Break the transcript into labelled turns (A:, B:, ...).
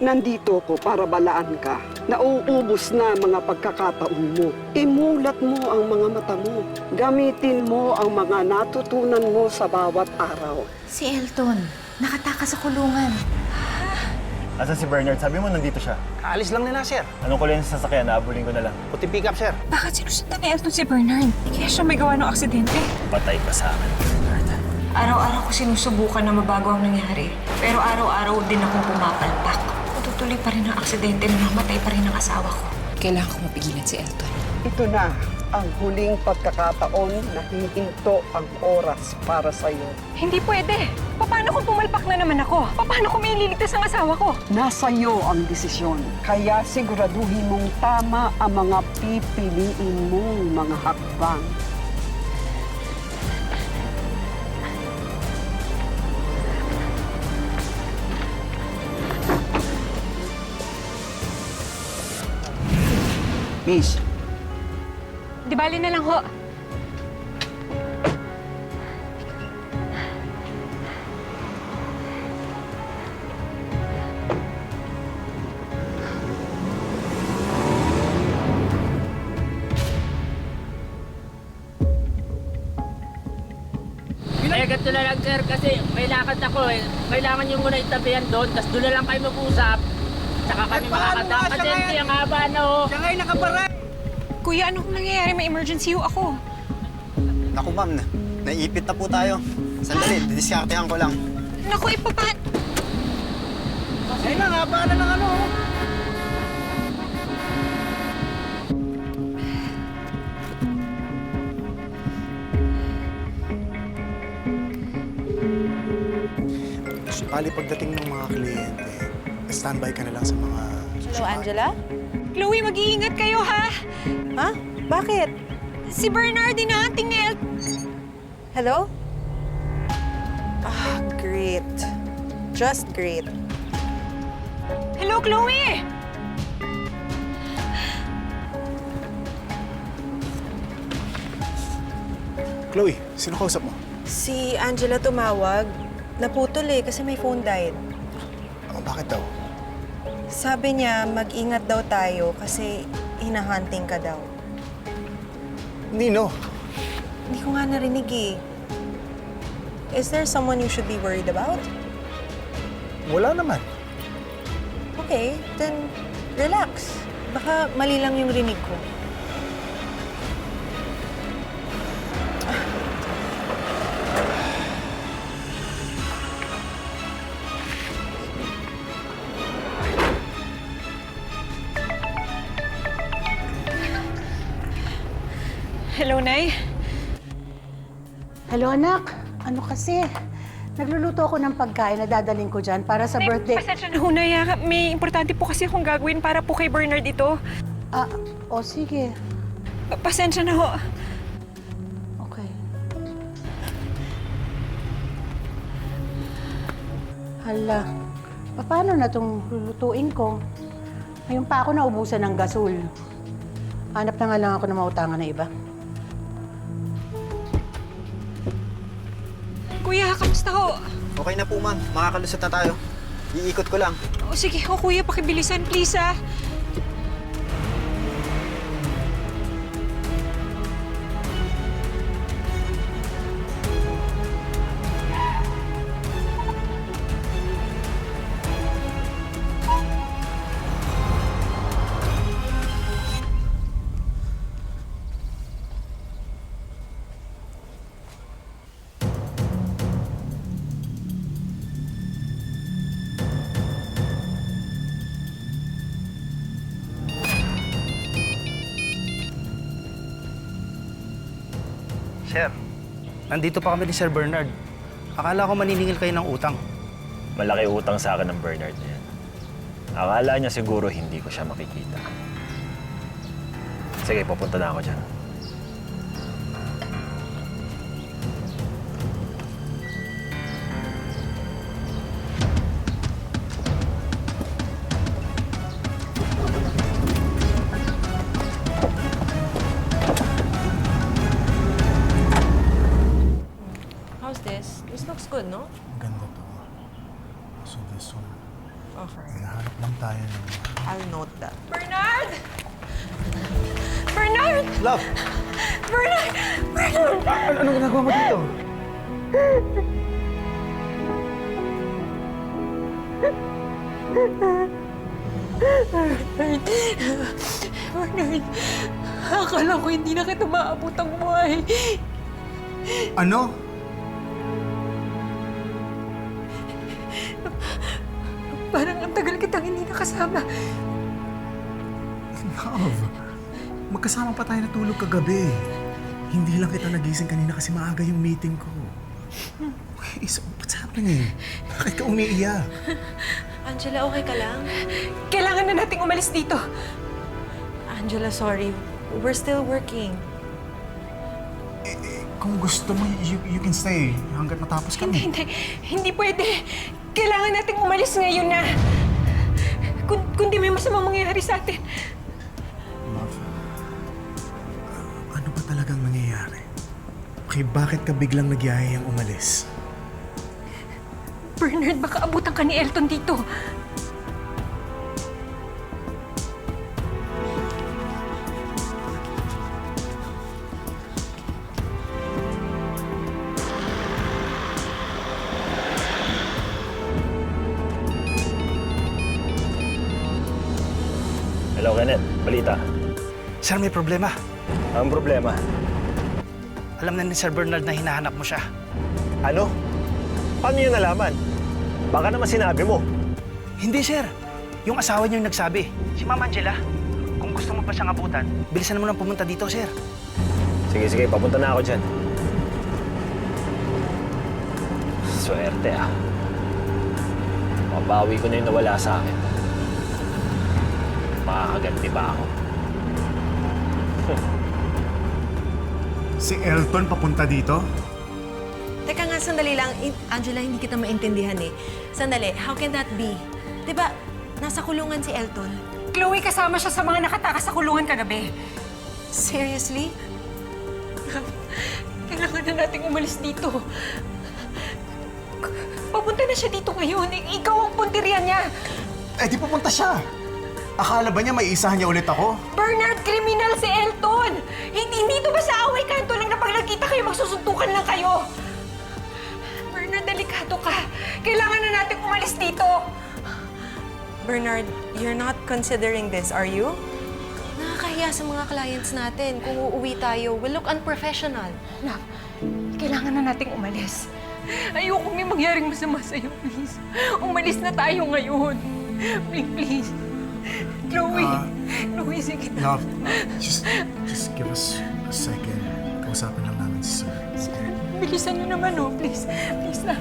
A: Nandito ko para balaan ka. Nauubos na mga pagkakataon mo. Imulat mo ang mga mata mo. Gamitin mo ang mga natutunan mo sa bawat araw.
B: Si Elton, nakatakas sa kulungan.
C: Asan si Bernard? Sabi mo nandito siya.
D: Kaalis lang nila, sir.
C: Anong kulay sa sasakyan? Naabulin ko na lang.
D: Puti pick up, sir.
E: Bakit sinusundan ni Elton si Bernard? Kaya siya may gawa ng aksidente.
C: Patay pa sa akin, Bernard.
E: Araw-araw ko sinusubukan na mabago ang nangyari. Pero araw-araw din akong pumapalpak. Tutuloy pa rin ang aksidente na namatay pa rin ang asawa ko.
B: Kailangan ko mapigilan si Elton.
A: Ito na ang huling pagkakataon na hihinto ang oras para sa'yo.
E: Hindi pwede. Paano kung pumalpak na naman ako? Paano kung may ililigtas ang asawa ko?
A: Nasa iyo ang desisyon. Kaya siguraduhin mong tama ang mga pipiliin mong mga hakbang.
D: Miss,
E: Di bali na lang ho.
F: Eh, ganito na lang, sir, kasi may lakad ako eh. Kailangan nyo muna itabihan doon, tapos doon na lang kayo mag-usap. Tsaka kami makakadaan. Kasi hindi ang haba na oh.
D: siya ngayon nakabaray.
E: Kuya, anong nangyayari? May emergency ho ako.
G: Naku ma'am, naipit na po tayo. Sandali, didiskartehan ko lang.
E: Naku,
D: Ayun na, haba na ng ano.
H: Bali, pagdating ng mga kliyente, standby ka na lang sa mga...
I: Hello, Angela?
E: Chloe, mag-iingat kayo, ha?
I: Ha? Bakit?
E: Si Bernard, inaanting ni Elton.
I: Hello? Great. Just great.
E: Hello, Chloe!
H: Chloe, sino kausap mo?
I: Si Angela tumawag. Naputol kasi may phone died.
H: Oh, bakit daw?
I: Sabi niya, mag-ingat daw tayo kasi hinahunting ka daw.
H: Nino.
I: Hindi ko nga narinig Is there someone you should be worried about?
H: Wala naman.
I: Okay, then relax. Baka mali lang yung rinig ko.
E: Hello, Nay.
J: Hello, anak. Ano kasi? Nagluluto ako ng pagkain na dadaling ko dyan para sa
E: Nay,
J: birthday.
E: pasensya na ho, Nay. May importante po kasi akong gagawin para po kay Bernard ito.
J: Sige.
E: Pasensya na ho.
J: Okay. Hala, paano na itong lulutuin ko? Ngayon pa ako naubusan ng gasol. Hanap na nga lang ako ng mautangan na iba.
E: Kuya, kamusta ho?
G: Okay na po ma'am, makakalusot na tayo. Iikot ko lang.
E: O sige, kuya, pakibilisan, please, ha?
D: Sir, nandito pa kami ni Sir Bernard. Akala ko maniningil kayo ng utang.
C: Malaki utang sa akin ng Bernard na yan. Akala niya siguro hindi ko siya makikita. Sige, pupunta na ako dyan.
I: This looks good, no?
H: Ang ganda to. So this one.
I: Okay.
H: Hinahanap ng tayo ng...
I: I'll note that.
E: Bernard! Bernard!
D: Love!
E: Bernard! Bernard!
D: Anong ginagawa mo dito?
E: Bernard! Akala ko hindi na kita maabot ang buhay.
H: Ano?
E: Parang ang tagal kitang hindi nakasama.
H: Love, magkasama pa tayo natulog kagabi. Hindi lang kita nagising kanina kasi maaga yung meeting ko. Okay, so what's happening? Bakit ka umiiyak?
I: Angela, okay ka lang?
E: Kailangan na nating umalis dito.
I: Angela, sorry. We're still working.
H: Kung gusto mo, you can stay hanggat matapos kami.
E: Hindi pwede. Kailangan nating umalis ngayon na. Kundi may masamang mangyayari sa atin.
H: Love, ano ba talagang nangyayari? Okay, bakit ka biglang nagyayayang umalis?
E: Bernard, baka abutan ka ni Elton dito.
C: Hello, Kenneth. Balita.
D: Sir, may problema.
C: Ang problema?
D: Alam na ni Sir Bernard na hinahanap mo siya.
C: Ano? Paano yun nalaman? Baka naman sinabi mo.
D: Hindi, sir. Yung asawa niyo yung nagsabi. Si Ma'am Angela. Kung gusto mo pa siyang abutan, bilisan mo nang pumunta dito, sir.
C: Sige, papunta na ako dyan. Swerte ah. Mabawi ko na yung nawala sa akin. Makakaganti ba ako?
H: Si Elton papunta dito?
I: Teka nga, sandali lang. Angela, hindi kita maintindihan eh. Sandali, how can that be? Diba, nasa kulungan si Elton?
E: Chloe, kasama siya sa mga nakatakas sa kulungan kagabi.
I: Seriously?
E: Kailangan na nating umalis dito. Papunta na siya dito ngayon. Ikaw ang punterian niya.
H: Eh, di pupunta siya. Akala ba niya may isahan niya ulit ako?
E: Bernard, kriminal si Elton! Hindi to ba sa away kanto lang na pag nagkita kayo, magsusuntukan lang kayo? Bernard, delikado ka. Kailangan na natin umalis dito.
I: Bernard, you're not considering this, are you? Nakakahiya sa mga clients natin. Kung uuwi tayo, we'll look unprofessional.
E: Love, kailangan na nating umalis. Ayoko may mangyaring masama sa'yo, please. Umalis na tayo ngayon. Please. Chloe, sige na.
H: Love, just give us a second. Kausapin lang namin si Sir.
E: Bilisan niyo naman, oh. Please lang.